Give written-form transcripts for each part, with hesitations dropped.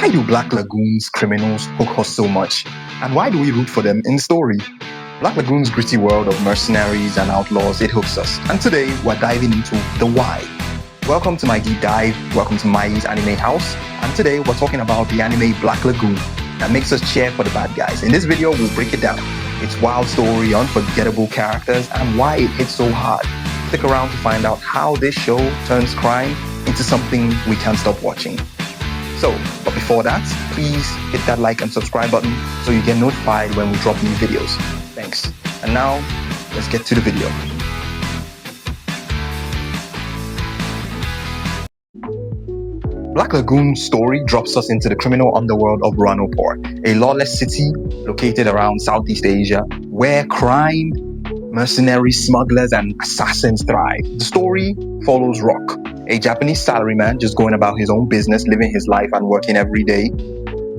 Why do Black Lagoon's criminals hook us so much? And why do we root for them in the story? Black Lagoon's gritty world of mercenaries and outlaws, it hooks us. And today, we're diving into the why. Welcome to my deep dive. Welcome to Mai's Anime House. And today, we're talking about the anime Black Lagoon that makes us cheer for the bad guys. In this video, we'll break it down. Its wild story, unforgettable characters, and why it hits so hard. Stick around to find out how this show turns crime into something we can't stop watching. But before that, please hit that like and subscribe button so you get notified when we drop new videos. Thanks. And now, let's get to the video. Black Lagoon's story drops us into the criminal underworld of Roanapur, a lawless city located around Southeast Asia, where crime, mercenaries, smugglers, and assassins thrive. The story follows Rock, a Japanese salaryman just going about his own business, living his life and working every day,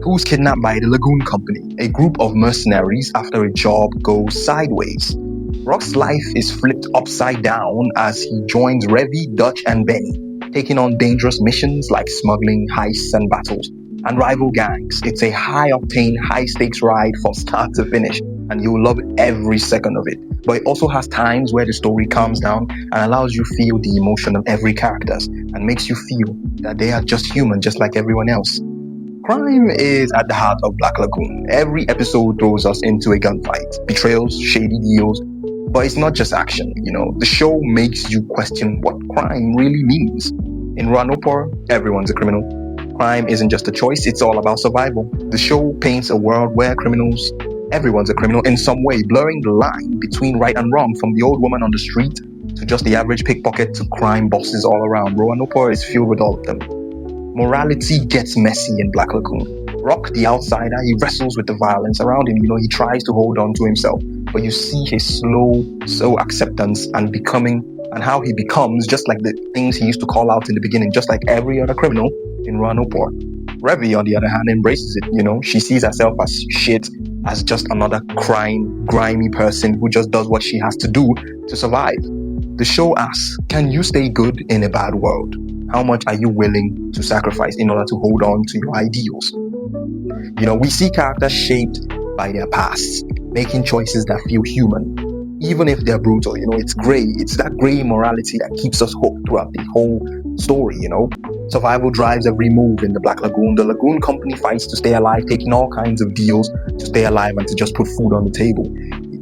who's kidnapped by the Lagoon Company, a group of mercenaries after a job goes sideways. Rock's life is flipped upside down as he joins Revy, Dutch, and Benny, taking on dangerous missions like smuggling, heists, and battles, and rival gangs. It's a high-octane, high-stakes ride from start to finish, and you'll love every second of it. But it also has times where the story calms down and allows you feel the emotion of every character and makes you feel that they are just human, just like everyone else. Crime is at the heart of Black Lagoon. Every episode throws us into a gunfight, betrayals, shady deals, but it's not just action, The show makes you question what crime really means. In Roanapur, everyone's a criminal. Crime isn't just a choice, it's all about survival. The show paints a world where everyone's a criminal in some way, blurring the line between right and wrong, from the old woman on the street to just the average pickpocket to crime bosses all around. Roanapur is filled with all of them. Morality gets messy in Black Lagoon. Rock, the outsider, he wrestles with the violence around him. He tries to hold on to himself. But you see his slow acceptance and how he becomes just like the things he used to call out in the beginning, just like every other criminal in Roanapur. Revy, on the other hand, embraces it. She sees herself as shit, as just another grimy person who just does what she has to do to survive. The show asks, can you stay good in a bad world? How much are you willing to sacrifice in order to hold on to your ideals? We see characters shaped by their pasts, making choices that feel human, even if they're brutal. It's gray. It's that gray morality that keeps us hooked throughout the whole story. Survival drives every move in the Black Lagoon. The Lagoon Company fights to stay alive, taking all kinds of deals to stay alive and to just put food on the table.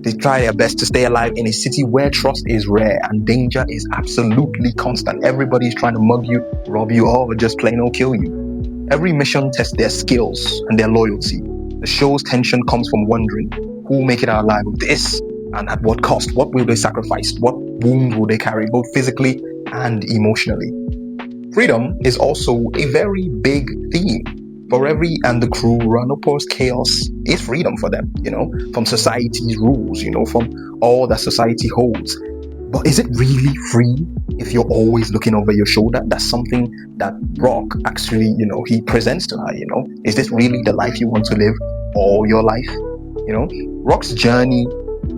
They try their best to stay alive in a city where trust is rare and danger is absolutely constant. Everybody's trying to mug you, rob you, or just plain old kill you. Every mission tests their skills and their loyalty. The show's tension comes from wondering who will make it out alive of this and at what cost. What will they sacrifice? What wounds will they carry, both physically and emotionally? Freedom is also a very big theme. For Revy and the crew, Roanapur's chaos is freedom for them, from society's rules, from all that society holds. But is it really free if you're always looking over your shoulder? That's something that Rock actually, he presents to her, Is this really the life you want to live all your life? Rock's journey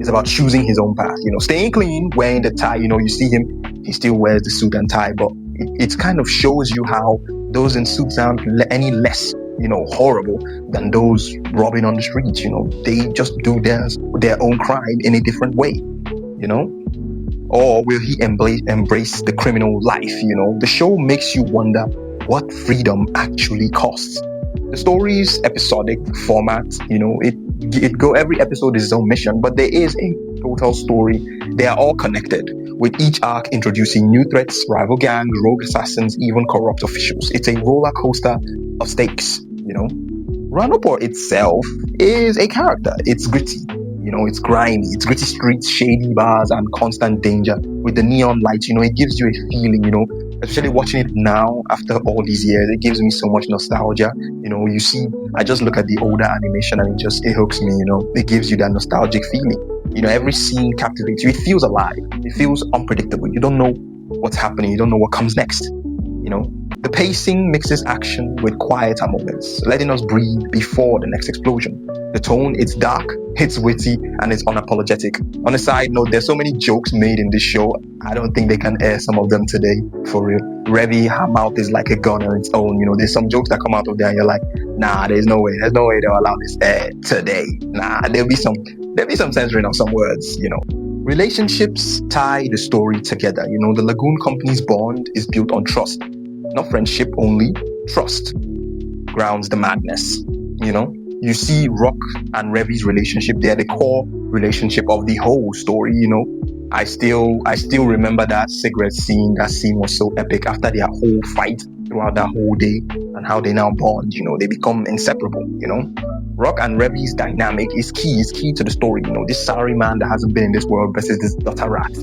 is about choosing his own path, staying clean, wearing the tie. You see him, he still wears the suit and tie, but it kind of shows you how those in suits aren't any less horrible than those robbing on the streets. They just do their own crime in a different way, or will he embrace the criminal life? The show makes you wonder what freedom actually costs. The story's episodic format, every episode is its own mission, but there is a total story. They are all connected, with each arc introducing new threats, rival gangs, rogue assassins, even corrupt officials. It's a roller coaster of stakes, Roanapur itself is a character. It's gritty, it's grimy, it's gritty streets, shady bars, and constant danger. With the neon lights, it gives you a feeling, especially watching it now after all these years, it gives me so much nostalgia. You see, I just look at the older animation and it hooks me, it gives you that nostalgic feeling. Every scene captivates you. It feels alive. It feels unpredictable. You don't know what's happening. You don't know what comes next. The pacing mixes action with quieter moments, letting us breathe before the next explosion. The tone, it's dark, it's witty, and it's unapologetic. On a side note, there's so many jokes made in this show. I don't think they can air some of them today, for real. Revy, her mouth is like a gun on its own. There's some jokes that come out of there and you're like, Nah, there's no way they'll allow this air today. Nah, there'll be some censoring of some words, Relationships tie the story together. The Lagoon Company's bond is built on trust. Not friendship only, trust grounds the madness. You see Rock and Revy's relationship. They're the core relationship of the whole story. I still remember that cigarette scene. That scene was so epic after their whole fight throughout that whole day, and how they now bond. They become inseparable. Rock and Revy's dynamic is key to the story. This salary man that hasn't been in this world versus this daughter rat.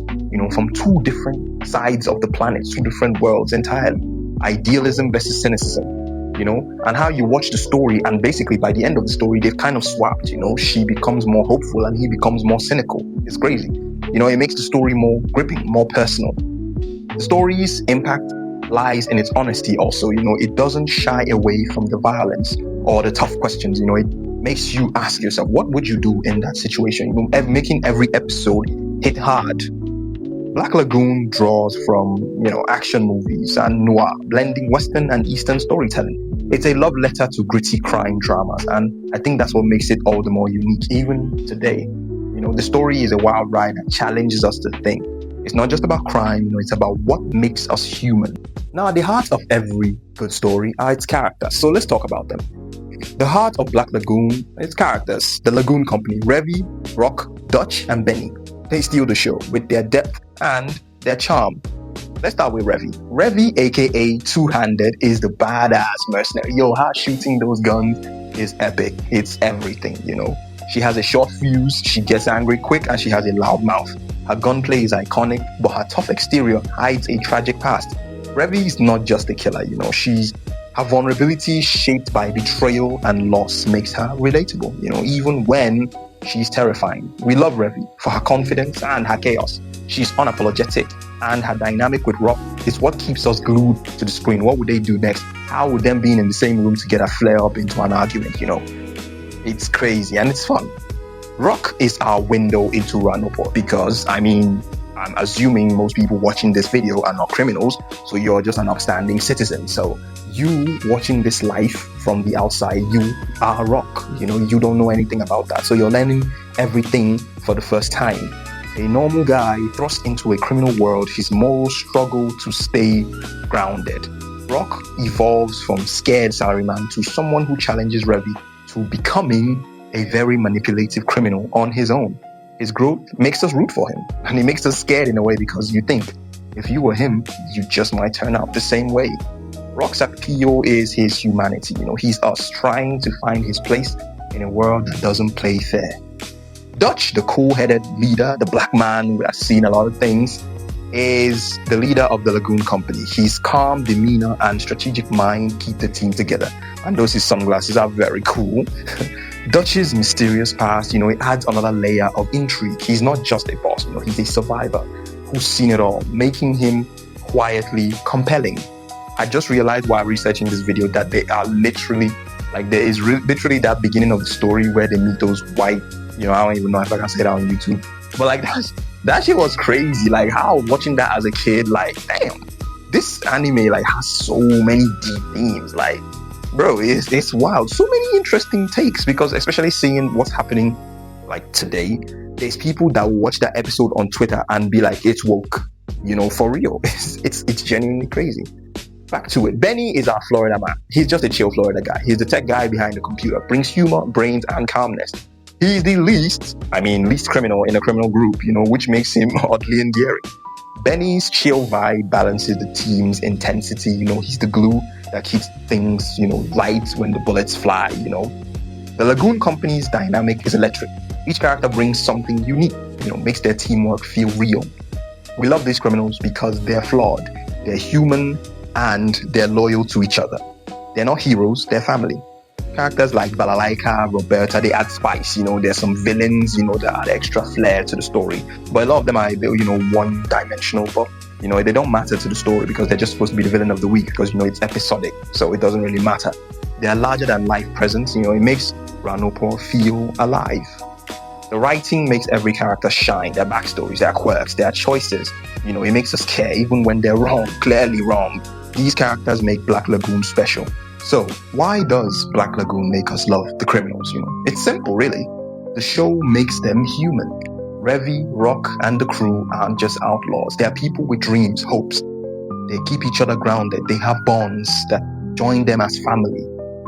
From two different sides of the planet, two different worlds entirely. Idealism versus cynicism. And how you watch the story, and basically by the end of the story, they've kind of swapped. She becomes more hopeful and he becomes more cynical. It's crazy. It makes the story more gripping, more personal. The story's impact lies in its honesty also. It doesn't shy away from the violence or the tough questions. It makes you ask yourself, what would you do in that situation? Making every episode hit hard. Black Lagoon draws from, action movies and noir, blending Western and Eastern storytelling. It's a love letter to gritty crime dramas, and I think that's what makes it all the more unique, even today. The story is a wild ride that challenges us to think. It's not just about crime, it's about what makes us human. Now, at the heart of every good story are its characters, so let's talk about them. The heart of Black Lagoon, its characters, the Lagoon Company, Revy, Rock, Dutch, and Benny. They steal the show with their depth and their charm. Let's start with Revy. Revy, aka Two-Handed, is the badass mercenary. Her shooting those guns is epic. It's everything, She has a short fuse, she gets angry quick, and she has a loud mouth. Her gunplay is iconic, but her tough exterior hides a tragic past. Revy is not just a killer, her vulnerability shaped by betrayal and loss makes her relatable, even when she's terrifying. We love Revy for her confidence and her chaos. She's unapologetic, and her dynamic with Rock is what keeps us glued to the screen. What would they do next? How would them being in the same room together flare up into an argument, It's crazy and it's fun. Rock is our window into Roanapur because, I'm assuming most people watching this video are not criminals, so you're just an upstanding citizen. So you watching this life from the outside, you are Rock. You don't know anything about that. So you're learning everything for the first time. A normal guy thrust into a criminal world, his moral struggle to stay grounded. Rock evolves from scared salaryman to someone who challenges Revy to becoming a very manipulative criminal on his own. His growth makes us root for him, and it makes us scared in a way because you think, if you were him, you just might turn out the same way. Rock's appeal is his humanity. He's us trying to find his place in a world that doesn't play fair. Dutch, the cool-headed leader, the black man who has seen a lot of things, is the leader of the Lagoon Company. His calm demeanor and strategic mind keep the team together. And those his sunglasses are very cool. Dutch's mysterious past, it adds another layer of intrigue. He's not just a boss, he's a survivor who's seen it all, making him quietly compelling. I just realized while researching this video that they are literally, there is literally that beginning of the story where they meet those white, I don't even know if I can say that on YouTube. But that shit was crazy. How watching that as a kid, damn, this anime has so many deep themes. Bro, it's wild. So many interesting takes, because especially seeing what's happening today, there's people that will watch that episode on Twitter and be like, it's woke, for real. It's genuinely crazy. Back to it. Benny is our Florida man. He's just a chill Florida guy. He's the tech guy behind the computer. Brings humor, brains, and calmness. He's the least criminal in a criminal group, which makes him oddly endearing. Benny's chill vibe balances the team's intensity. He's the glue that keeps things, light when the bullets fly, The Lagoon Company's dynamic is electric. Each character brings something unique, makes their teamwork feel real. We love these criminals because they're flawed, they're human, and they're loyal to each other. They're not heroes, they're family. Characters like Balalaika, Roberta, they add spice. There's some villains, that add extra flair to the story. But a lot of them are, one-dimensional. But, they don't matter to the story because they're just supposed to be the villain of the week because, it's episodic. So it doesn't really matter. They are larger-than-life presence. It makes Roanapur feel alive. The writing makes every character shine. Their backstories, their quirks, their choices. It makes us care even when they're wrong, clearly wrong. These characters make Black Lagoon special. So, why does Black Lagoon make us love the criminals, It's simple, really. The show makes them human. Revy, Rock, and the crew aren't just outlaws. They are people with dreams, hopes. They keep each other grounded. They have bonds that join them as family.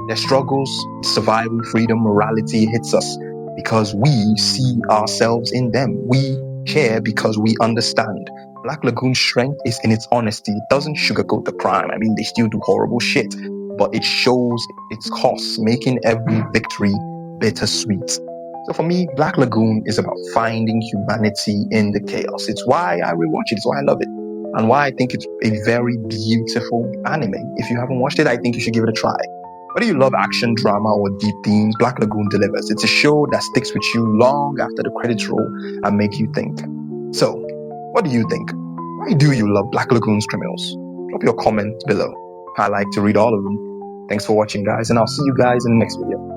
Their struggles, survival, freedom, morality hits us because we see ourselves in them. We care because we understand. Black Lagoon's strength is in its honesty. It doesn't sugarcoat the crime. I mean, they still do horrible shit, but it shows its costs, making every victory bittersweet. So for me, Black Lagoon is about finding humanity in the chaos. It's why I rewatch it. It's why I love it. And why I think it's a very beautiful anime. If you haven't watched it, I think you should give it a try. Whether you love action, drama, or deep themes, Black Lagoon delivers. It's a show that sticks with you long after the credits roll and make you think. So, what do you think? Why do you love Black Lagoon's criminals? Drop your comment below. I like to read all of them. Thanks for watching, guys, and I'll see you guys in the next video.